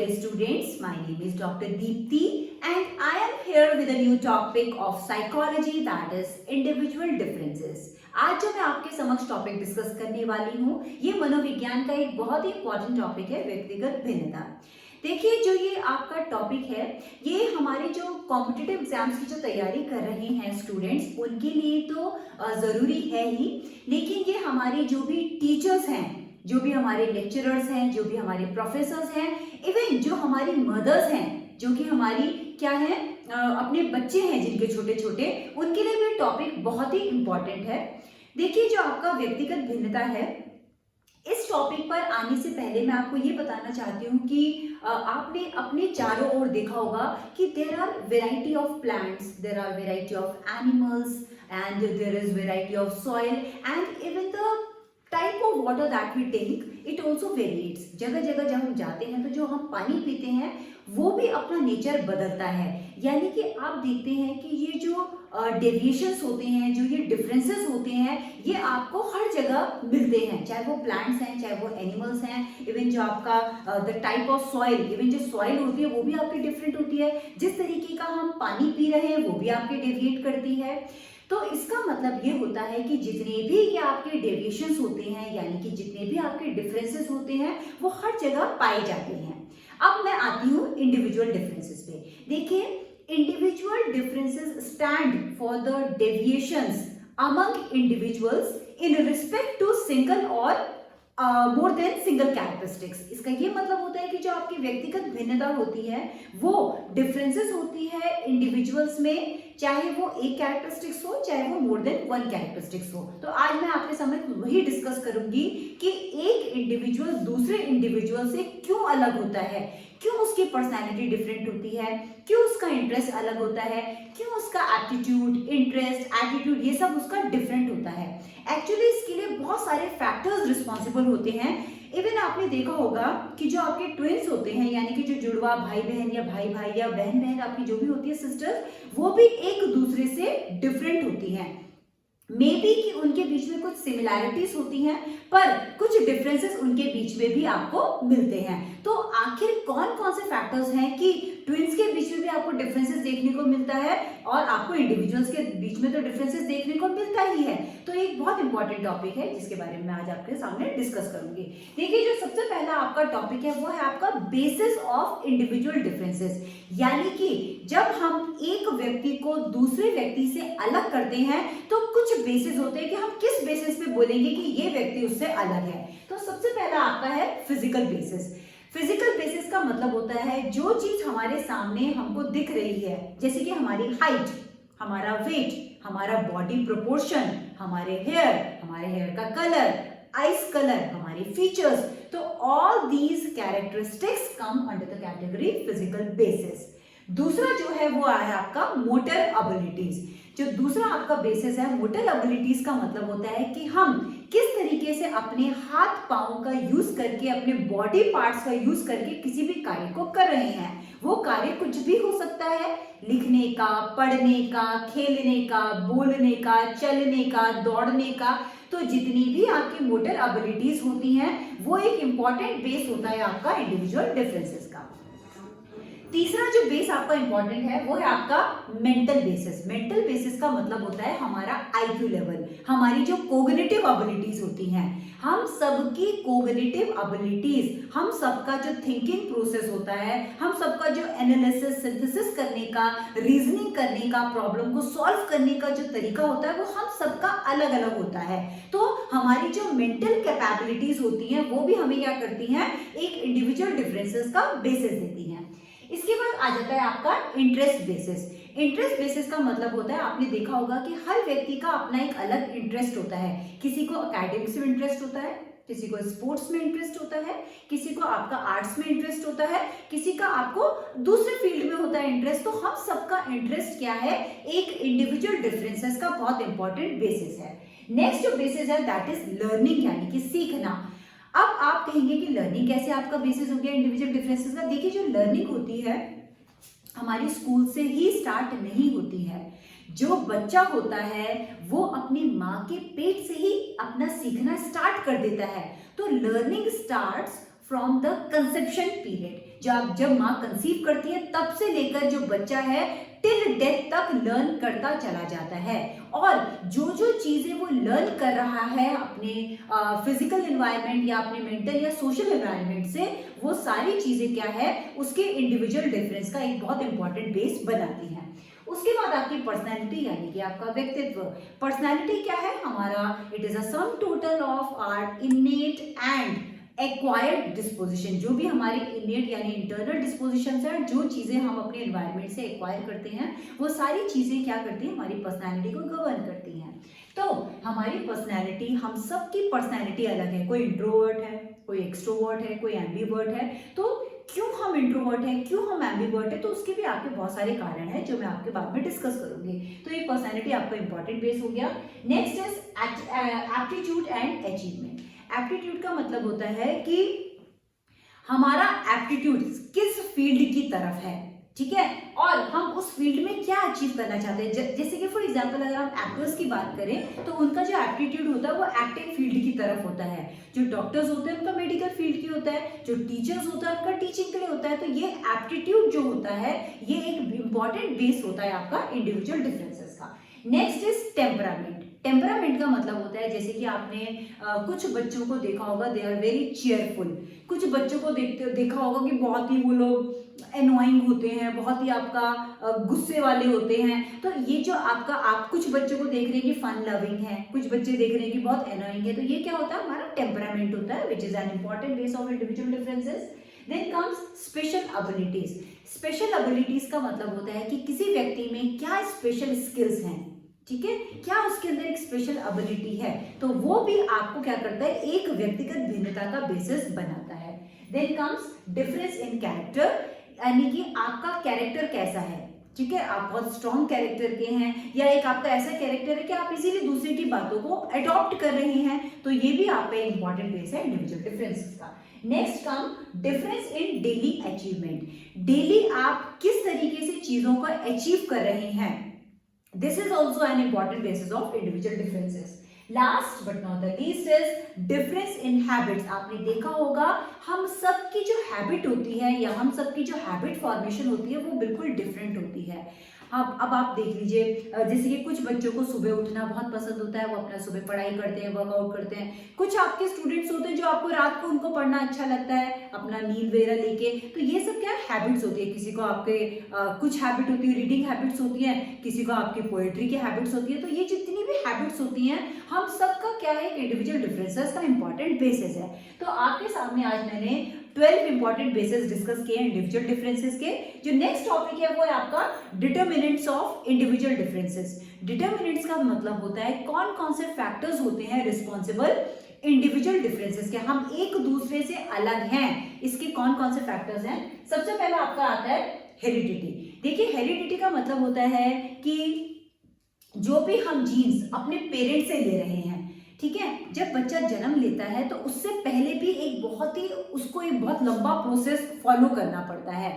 dear students, my name is Dr. Deepti and I am here with a new topic of psychology, that is individual differences. आज जो मैं आपके समक्ष topic discuss करने वाली हूँ ये मनोविज्ञान का एक बहुत ही इंपॉर्टेंट टॉपिक है, व्यक्तिगत भिन्नता। देखिए जो ये आपका टॉपिक है ये हमारे जो कॉम्पिटिटिव एग्जाम्स की जो तैयारी कर रहे हैं स्टूडेंट्स उनके लिए तो ज़रूरी है ही, लेकिन ये हमारे जो भी टीचर्स हैं, जो भी हमारे लेक्चरर्स हैं, जो भी हमारे प्रोफेसर्स हैं, इवन जो हमारी मदर्स हैं, जो कि हमारी क्या है अपने बच्चे हैं जिनके छोटे छोटे, उनके लिए भी टॉपिक बहुत ही इम्पॉर्टेंट है। देखिए जो आपका व्यक्तिगत भिन्नता है, इस टॉपिक पर आने से पहले मैं आपको ये बताना चाहती हूँ कि आपने अपने चारों ओर देखा होगा कि there are variety of plants, there are variety of animals and there is variety of soil and even the type of water that we take it also variates. जगह जगह जब हम जाते हैं तो जो हम पानी पीते हैं वो भी अपना नेचर बदलता है। यानी कि आप देखते हैं कि ये जो डेविएशंस होते हैं, जो ये डिफरेंसेस होते हैं, ये आपको हर जगह मिलते हैं, चाहे वो प्लांट्स हैं, चाहे वो एनिमल्स हैं, इवन जो आपका the type of soil, even जो सॉइल होती है वो भी आपकी डिफरेंट होती है। जिस तरीके का हम पानी पी रहे हैं वो भी आपके डेविएट करती है। तो इसका मतलब ये होता है कि जितने भी ये आपके डेविएशंस होते हैं, यानी कि जितने भी आपके डिफरेंसेस होते हैं वो हर जगह पाए जाते हैं। अब मैं आती हूँ इंडिविजुअल डिफरेंसेस पे। देखिए individual differences stand for the deviations among individuals in respect to single or more then single characteristics. इसका ये मतलब होता है कि जो आपकी व्यक्तिगत भिन्नता होती है वो डिफरेंसेस होती है इंडिविजुअल्स में, चाहे वो एक कैरेक्टरिस्टिक्स हो चाहे वो मोर देन वन कैरेक्टरिस्टिक्स हो। तो आज मैं आपके सामने वही डिस्कस करूंगी कि एक इंडिविजुअल दूसरे इंडिविजुअल से क्यों अलग होता है, क्यों उसकी पर्सनैलिटी डिफरेंट होती है, क्यों उसका इंटरेस्ट अलग होता है, क्यों उसका एप्टीट्यूड, इंटरेस्ट, एटीट्यूड ये सब उसका डिफरेंट होता है। एक्चुअली इसके लिए बहुत सारे फैक्टर्स रिस्पॉन्सिबल होते हैं। इवन आपने देखा होगा कि जो आपके ट्विन्स होते हैं, यानी कि जो जुड़वा भाई बहन या भाई भाई या बहन बहन आपकी जो भी होती है सिस्टर्स, वो भी एक दूसरे से डिफरेंट होती हैं। मे बी कि उनके बीच में कुछ सिमिलैरिटीज होती हैं पर कुछ डिफरेंसेस उनके बीच में भी आपको मिलते हैं। तो आखिर कौन कौन से फैक्टर्स हैं कि ट्विन्स के बीच में भी आपको डिफरेंसेस देखने को मिलता है और आपको इंडिविजुअल्स के बीच में तो डिफरेंसेस देखने को मिलता ही है। तो एक बहुत इंपॉर्टेंट टॉपिक है जिसके बारे में मैं आज आपके सामने डिस्कस करूंगी। देखिए जो सबसे पहला आपका टॉपिक है वो है आपका बेसिस ऑफ इंडिविजुअल डिफरेंसेस। यानी कि जब हम एक व्यक्ति को दूसरे व्यक्ति से अलग करते हैं तो कुछ बेसिस होते हैं कि हम किस बेसिस पे बोलेंगे कि ये व्यक्ति उससे अलग है। तो सबसे पहला आपका है फिजिकल बेसिस। फिजिकल बेसिस का मतलब होता है जो चीज हमारे सामने हमको दिख रही है, जैसे कि हमारी हाइट, हमारा वेट, हमारा बॉडी प्रोपोर्शन, हमारे हेयर का कलर, आइस कलर, हमारी फीचर्स। तो all these characteristics come under the category physical basis. दूसरा जो है वो है आपका मोटर एबिलिटीज। जो दूसरा आपका बेसिस है मोटर एबिलिटीज का मतलब होता है कि हम किस तरीके से अपने हाथ पांव का यूज करके, अपने बॉडी पार्ट्स का यूज करके किसी भी कार्य को कर रहे हैं। वो कार्य कुछ भी हो सकता है, लिखने का, पढ़ने का, खेलने का, बोलने का, चलने का, दौड़ने का। तो जितनी भी आपकी मोटर एबिलिटीज होती हैं वो एक इंपॉर्टेंट बेस होता है आपका इंडिविजुअल डिफरेंसेस का। तीसरा जो बेस आपका इंपॉर्टेंट है वो है आपका मेंटल बेसिस। मेंटल बेसिस का मतलब होता है हमारा आईक्यू लेवल, हमारी जो कोग्निटिव एबिलिटीज होती हैं। हम सबकी कोग्निटिव एबिलिटीज, हम सबका जो थिंकिंग प्रोसेस होता है, हम सबका जो एनालिसिस, सिंथेसिस करने का, रीजनिंग करने का, प्रॉब्लम को सॉल्व करने का जो तरीका होता है वो हम सबका अलग अलग होता है। तो हमारी जो मेंटल कैपेबिलिटीज होती हैं वो भी हमें क्या करती हैं, एक इंडिविजुअल डिफरेंसेस का बेसिस देती हैं। इसके बाद आ जाता है आपका इंटरेस्ट बेसिस। इंटरेस्ट बेसिस का मतलब होता है, आपने देखा होगा कि हर व्यक्ति का अपना एक अलग इंटरेस्ट होता है। किसी को एकेडमिक्स में इंटरेस्ट होता है, किसी को स्पोर्ट्स में इंटरेस्ट होता है, किसी को आपका आर्ट्स में इंटरेस्ट होता है, किसी का आपको दूसरे फील्ड में होता है इंटरेस्ट। तो हम सबका इंटरेस्ट क्या है, एक इंडिविजुअल डिफरेंसेस का बहुत इंपॉर्टेंट बेसिस है। नेक्स्ट जो बेसिस है दैट इज लर्निंग, यानी कि सीखना। अब आप कहेंगे कि लर्निंग कैसे आपका बेसिस हो गया इंडिविजुअल डिफरेंसेस का। देखिए जो लर्निंग होती है हमारी स्कूल से ही स्टार्ट नहीं होती है। जो बच्चा होता है वो अपनी माँ के पेट से ही अपना सीखना स्टार्ट कर देता है। तो learning starts from the conception period. जब माँ कंसीव करती है तब से लेकर जो बच्चा है टिल डेथ तक लर्न करता चला जाता है। और जो जो चीजें वो लर्न कर रहा है अपने फिजिकल एनवायरनमेंट या अपने मेंटल या सोशल एनवायरनमेंट से, वो सारी चीजें क्या है उसके इंडिविजुअल डिफरेंस का एक बहुत इंपॉर्टेंट बेस बनाती है। उसके बाद आपकी पर्सनैलिटी यानी कि आपका व्यक्तित्व। पर्सनैलिटी क्या है हमारा, it is a sum total of our innate and acquired disposition. जो भी हमारी इनेट यानी इंटरनल डिस्पोजिशन है, जो चीजें हम अपने एनवायरनमेंट से एक्वायर करते हैं, वो सारी चीजें क्या करती हैं हमारी पर्सनैलिटी को गवर्न करती हैं। तो हमारी पर्सनैलिटी, हम सबकी पर्सनैलिटी अलग है। कोई इंट्रोवर्ट है, कोई एक्सट्रोवर्ट है, कोई एम्बीवर्ट है। तो क्यों हम इंट्रोवर्ट हैं, क्यों हम एम्बीवर्ट है, तो उसके भी आपके बहुत सारे कारण हैं जो मैं आपके बाद में डिस्कस करूंगी। तो ये पर्सनैलिटी आपका इंपॉर्टेंट बेस हो गया। Next is aptitude and achievement. Aptitude का मतलब होता है कि हमारा एप्टीट्यूड किस फील्ड की तरफ है, ठीक है, और हम उस फील्ड में क्या अचीव करना चाहते हैं। जैसे कि फॉर एग्जांपल अगर हम एक्टर्स की बात करें तो उनका जो एप्टीट्यूड होता है वो एक्टिंग फील्ड की तरफ होता है। जो डॉक्टर्स होते हैं उनका मेडिकल फील्ड की होता है, जो टीचर्स होता है उनका टीचिंग के लिए होता है। तो ये एप्टीट्यूड जो होता है ये एक इंपॉर्टेंट बेस होता है आपका इंडिविजुअल डिफरेंसेस का। Next is temperament. टेम्परामेंट का मतलब होता है जैसे कि आपने कुछ बच्चों को देखा होगा, दे आर वेरी चीयरफुल। कुछ बच्चों को देखा होगा कि बहुत ही वो लोग एनोइंग होते हैं, बहुत ही आपका गुस्से वाले होते हैं। तो ये जो आपका, आप कुछ बच्चों को देख रहे हैं कि फन लविंग है, कुछ बच्चे देख रहे हैं कि बहुत एनोइंग है। तो ये क्या होता है हमारा टेम्परामेंट होता है, which is an important base of individual differences. Then comes special abilities. Special abilities का मतलब होता है कि किसी व्यक्ति में क्या स्पेशल स्किल्स हैं, ठीक है, क्या उसके अंदर एक स्पेशल एबिलिटी है। तो वो भी आपको क्या करता है, एक व्यक्तिगत भिन्नता का बेसिस बनाता है। Then comes difference in character, यानी कि आपका कैरेक्टर कैसा है, ठीक है, आप बहुत स्ट्रॉन्ग कैरेक्टर के हैं या एक आपका ऐसा कैरेक्टर है कि आप इसीलिए दूसरे की बातों को अडॉप्ट कर रहे हैं। तो ये भी आपका इंपॉर्टेंट बेस है इंडिविजुअल डिफरेंसेस का। Next come difference in daily achievement. Daily आप किस तरीके से चीजों को अचीव कर रहे हैं, this is also an important basis of individual differences. Last but not the least is difference in habits. आपने देखा होगा हम सबकी जो हैबिट होती है या हम सबकी जो हैबिट फॉर्मेशन होती है वो बिल्कुल डिफरेंट होती है। अब आप देख लीजिए, जैसे कि कुछ बच्चों को सुबह उठना बहुत पसंद होता है, वो अपना सुबह पढ़ाई करते हैं, वर्कआउट करते हैं। कुछ आपके स्टूडेंट्स होते हैं जो आपको रात को उनको पढ़ना अच्छा लगता है अपना नींद वगैरह लेके। तो ये सब क्या हैबिट्स होती है। किसी को आपके कुछ हैबिट होती है, रीडिंग हैबिट्स होती है, किसी को आपकी पोएट्री की हैबिट्स होती है। तो ये जितनी भी हैबिट्स होती हैं हम सबका क्या है, इंडिविजुअल डिफरेंसेस का इंपॉर्टेंट बेसिस है। तो आपके सामने आज मैंने 12 इंपॉर्टेंट बेसिस डिस्कस किए इंडिविजुअल डिफरेंसेस के। जो नेक्स्ट टॉपिक है वो है आपका determinants of individual differences. Determinants का मतलब होता है कौन कौन से फैक्टर्स होते हैं रिस्पॉन्सिबल इंडिविजुअल डिफरेंसेस के, हम एक दूसरे से अलग हैं, इसके कौन कौन से फैक्टर्स हैं। सबसे पहले आपका आता है हेरिडिटी। देखिए हेरिडिटी का मतलब होता है कि जो भी हम जीन्स अपने पेरेंट्स से ले रहे हैं, ठीक है, जब बच्चा जन्म लेता है तो उससे पहले भी उसको एक बहुत लंबा प्रोसेस फॉलो करना पड़ता है।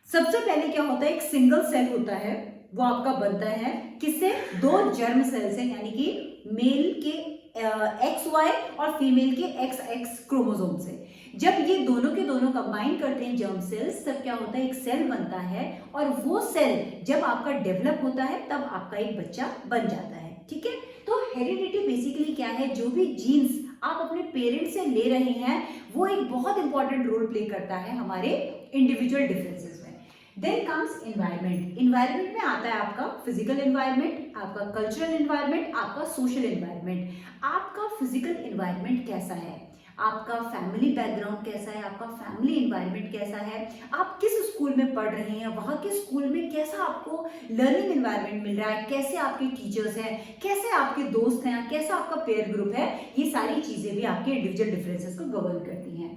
सबसे पहले क्या होता है, एक सिंगल सेल होता है, वो आपका बनता है किससे, 2 जर्म सेल से, यानी कि मेल के XY और फीमेल के XX क्रोमोसोम से। जब ये दोनों के दोनों कंबाइन करते हैं जर्म सेल्स, तब क्या होता है, एक सेल बनता है, और वो सेल जब आपका डेवलप होता है तब आपका एक बच्चा बन जाता है, ठीक है। तो हेरिडिटी बेसिकली क्या है, जो भी जीन्स आप अपने पेरेंट्स से ले रहे हैं वो एक बहुत इंपॉर्टेंट रोल प्ले करता है हमारे इंडिविजुअल डिफरेंसेस में। Then comes environment. एनवायरनमेंट में आता है आपका फिजिकल एनवायरनमेंट, आपका कल्चरल एनवायरनमेंट, आपका सोशल एनवायरनमेंट। आपका फिजिकल एनवायरनमेंट कैसा है, आपका फैमिली बैकग्राउंड कैसा है, आपका फैमिली एनवायरनमेंट कैसा है, आप किस स्कूल में पढ़ रहे हैं, वहाँ के स्कूल में कैसा आपको लर्निंग एनवायरनमेंट मिल रहा है, कैसे आपके टीचर्स हैं, कैसे आपके दोस्त हैं, कैसा आपका पेयर ग्रुप है, ये सारी चीजें भी आपके इंडिविजुअल डिफरेंसेस को गवर्न करती हैं।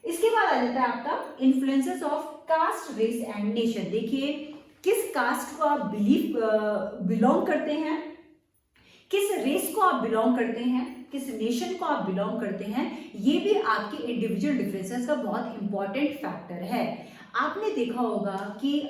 इसके बाद आ जाता है आपका influences of caste, race and nation. देखिए किस कास्ट को आप बिलोंग करते हैं, किस रेस को आप बिलोंग करते हैं, किस नेशन को आप बिलोंग करते हैं, ये भी आपके इंडिविजुअल डिफरेंसेस का बहुत इंपॉर्टेंट फैक्टर है। आपने देखा होगा कि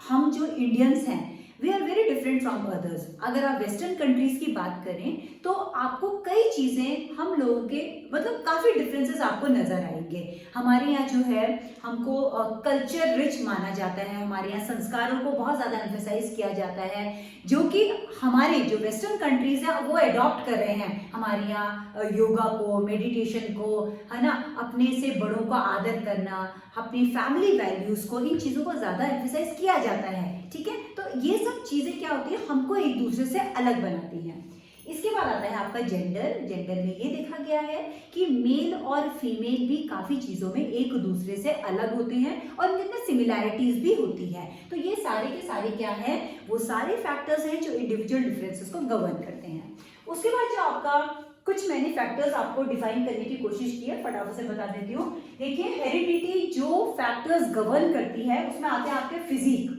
हम जो इंडियंस हैं we are very different from others. अगर आप वेस्टर्न कंट्रीज की बात करें तो आपको कई चीजें हम लोगों के मतलब काफी डिफरेंसेस आपको नजर आएंगे। हमारे यहाँ जो है हमको कल्चर रिच माना जाता है, हमारे यहाँ संस्कारों को बहुत ज्यादा एम्फेसाइज किया जाता है, जो कि हमारे जो वेस्टर्न कंट्रीज है वो अडॉप्ट कर रहे हैं। हमारे यहाँ योगा को, मेडिटेशन को, है ना, अपने से बड़ों का आदर करना, अपनी फैमिली वैल्यूज को, इन चीजों को ज्यादा एम्फेसाइज किया जाता है। ठीक है, तो ये सब चीजें क्या होती है, हमको एक दूसरे से अलग बनाती हैं। इसके बाद आता है आपका जेंडर। जेंडर में ये देखा गया है कि मेल और फीमेल भी काफी चीजों में एक दूसरे से अलग होते हैं और इनमें सिमिलैरिटीज भी होती है। तो ये सारे के सारे क्या है, वो सारे फैक्टर्स हैं जो इंडिविजुअल डिफरेंसेस को गवर्न करते हैं। उसके बाद जो आपका कुछ मैंने फैक्टर्स आपको डिफाइन करने की कोशिश की है, फटाफट से बता देती हूँ। देखिए, हेरिडिटी जो फैक्टर्स गवर्न करती है उसमें आते हैं आपके फिजिक,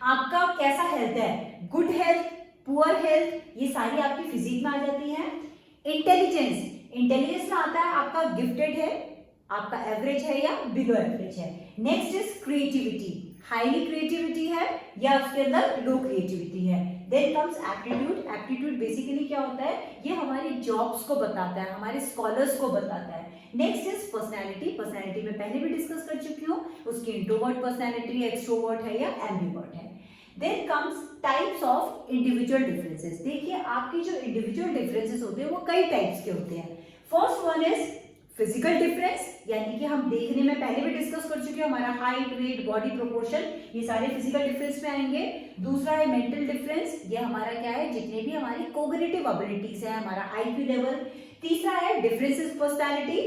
आपका कैसा हेल्थ है, गुड हेल्थ, पुअर हेल्थ, ये सारी आपकी फिजिक में आ जाती है। इंटेलिजेंस, इंटेलिजेंस में आता है आपका गिफ्टेड है, आपका एवरेज है या बिलो एवरेज है। Next is creativity, highly creativity है या उसके अंदर लो क्रिएटिविटी है। Then comes aptitude. Aptitude basically क्या होता है, ये हमारे जॉब्स को बताता है, हमारे स्कॉलर्स को बताता है। Next is personality. पर्सनैलिटी में पहले भी डिस्कस कर चुकी हूँ, उसकी इंट्रोवर्ट पर्सनैलिटी, एक्सट्रोवर्ट है या एम्बिवर्ट है। Then comes types of individual differences. देखिए, आपके जो इंडिविजुअल डिफरेंसेस होते हैं वो कई टाइप्स के होते हैं। First one is physical difference, यानी कि हम देखने में पहले भी डिस्कस कर चुके हैं, हमारा हाइट, वेट, बॉडी प्रोपोर्शन, ये सारे फिजिकल डिफरेंस में आएंगे। दूसरा है मेंटल डिफरेंस, ये हमारा क्या है, जितने भी हमारी कोग्निटिव एबिलिटीज है, हमारा आईक्यू लेवल। तीसरा है difference in personality.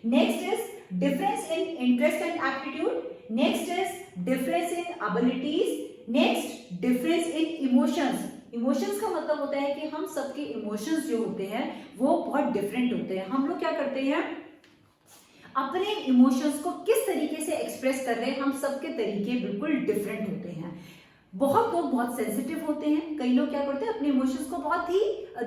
Next is difference in interest and aptitude. Next is difference in abilities. Next difference in emotions. Emotions का मतलब होता है कि हम सबके इमोशंस जो होते हैं वो बहुत डिफरेंट होते हैं। हम लोग क्या करते हैं, अपने इमोशंस को किस तरीके से एक्सप्रेस कर रहे हैं, हम सबके तरीके बिल्कुल डिफरेंट होते हैं। बहुत लोग बहुत सेंसिटिव होते हैं, कई लोग क्या करते हैं, अपने इमोशंस को बहुत ही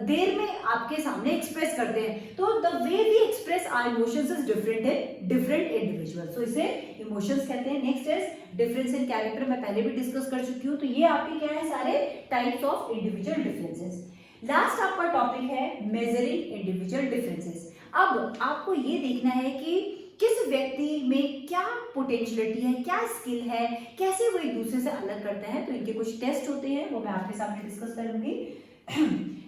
देर में आपके सामने एक्सप्रेस करते हैं। तो the way we express our emotions is different in different individual, so इसे इमोशंस कहते हैं। Next is difference in character, मैं पहले भी डिस्कस कर चुकी हूँ। तो ये आपके क्या है, सारे types of individual differences. Last आपका टॉपिक है मेजरिंग इंडिविजुअल डिफरेंसेस। अब आपको ये देखना है कि किस व्यक्ति में क्या पोटेंशियलिटी है, क्या स्किल है, कैसे वो एक दूसरे से अलग करते हैं। तो इनके कुछ टेस्ट होते हैं, वो मैं आपके सामने डिस्कस करूंगी।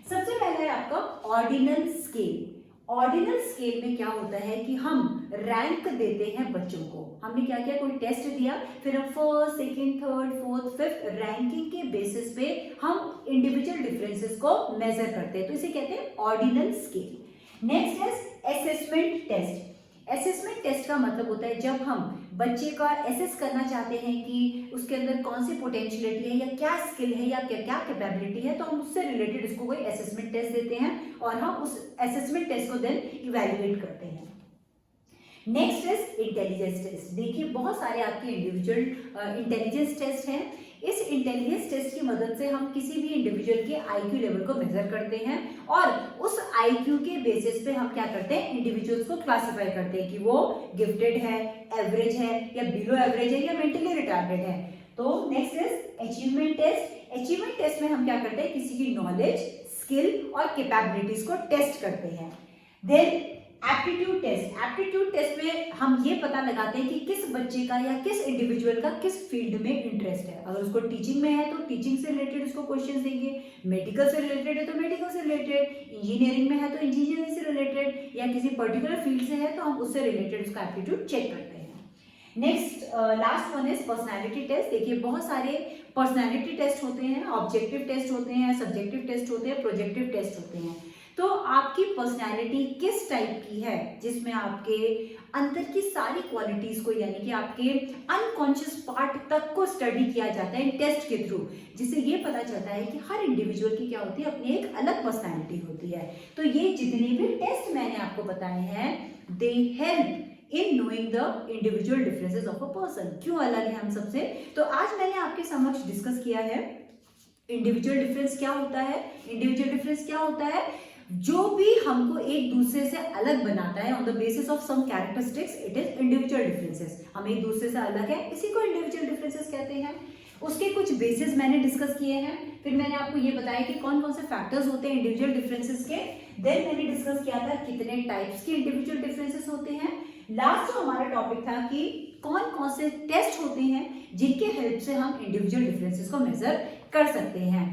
सबसे पहला है आपका ऑर्डिनल स्केल। ऑर्डिनल स्केल में क्या होता है कि हम रैंक देते हैं बच्चों को। हमने क्या किया, कोई टेस्ट दिया, फिर हम first, second, third, fourth, fifth ranking के बेसिस पे हम इंडिविजुअल डिफरेंसेस को मेजर करते हैं। तो इसे कहते हैं ऑर्डिनल स्केल। नेक्स्ट है असेसमेंट टेस्ट। असेसमेंट टेस्ट का मतलब होता है जब हम बच्चे का असेस करना चाहते हैं कि उसके अंदर कौन सी पोटेंशियलिटी है या क्या स्किल है या क्या कैपेबिलिटी है, तो हम उससे रिलेटेड इसको कोई असेसमेंट टेस्ट देते हैं और हम उस असेसमेंट टेस्ट को देन इवैल्यूएट करते हैं। Next is intelligence test. देखिए, बहुत सारे आपके इंडिविजुअल इंटेलिजेंस टेस्ट हैं। इस इंटेलिजेंस टेस्ट की मदद से हम किसी भी इंडिविजुअल के आईक्यू लेवल को मेजर करते हैं और उस आईक्यू के बेसिस पे हम क्या करते हैं, इंडिविजुअल्स को क्लासिफाई करते हैं कि वो गिफ्टेड है, एवरेज है या बिलो एवरेज है या मेंटली रिटार्डेड है। तो next is achievement test. Achievement test में हम क्या करते हैं, किसी की नॉलेज, स्किल और कैपेबिलिटीज को टेस्ट करते हैं। Then aptitude test. Aptitude test में हम ये पता लगाते हैं कि किस बच्चे का या किस इंडिविजुअल का किस फील्ड में इंटरेस्ट है। अगर उसको टीचिंग में है तो टीचिंग से रिलेटेड उसको क्वेश्चंस देंगे, मेडिकल से रिलेटेड है तो मेडिकल से रिलेटेड, इंजीनियरिंग में है तो इंजीनियरिंग से रिलेटेड या किसी पर्टिकुलर फील्ड से है तो हम उससे रिलेटेड उसका एप्टीट्यूड चेक करते हैं। Next last one is personality test. देखिए, बहुत सारे पर्सनैलिटी टेस्ट होते हैं, ऑब्जेक्टिव टेस्ट होते हैं, सब्जेक्टिव टेस्ट होते हैं, प्रोजेक्टिव टेस्ट होते हैं। तो आपकी पर्सनैलिटी किस टाइप की है, जिसमें आपके अंदर की सारी क्वालिटीज को यानी कि आपके अनकॉन्शियस पार्ट तक को स्टडी किया जाता है इन टेस्ट के थ्रू, जिससे ये पता चलता है कि हर इंडिविजुअल की क्या होती है, अपनी एक अलग पर्सनैलिटी होती है। तो ये जितने भी टेस्ट मैंने आपको बताए हैं, they help in knowing the individual differences of a person. क्यों अलग है हम सबसे, तो आज मैंने आपके समक्ष डिस्कस किया है इंडिविजुअल डिफरेंस क्या होता है। इंडिविजुअल डिफरेंस क्या होता है, जो भी हमको एक दूसरे से अलग बनाता है on the basis of some characteristics, it is individual differences. हम एक दूसरे से अलग है, इसी को इंडिविजुअल डिफरेंसेस कहते हैं। उसके कुछ बेसिस मैंने डिस्कस किए हैं। फिर मैंने आपको ये बताया कि कौन कौन से फैक्टर्स होते हैं इंडिविजुअल डिफरेंसेस के। देन मैंने डिस्कस किया था कितने टाइप्स के इंडिविजुअल डिफरेंसेस होते हैं। लास्ट जो हमारा टॉपिक था कि कौन कौन से टेस्ट होते हैं जिनके हेल्प से हम इंडिविजुअल डिफरेंसेस को मेजर कर सकते हैं।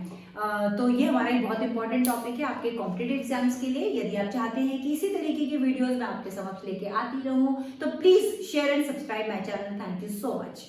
तो ये हमारा एक बहुत इंपॉर्टेंट टॉपिक है आपके कॉम्पिटिटिव एग्जाम्स के लिए। यदि आप चाहते हैं कि इसी तरीके की वीडियोस मैं आपके समक्ष लेके आती रहूं तो please share and subscribe my channel. Thank you so much.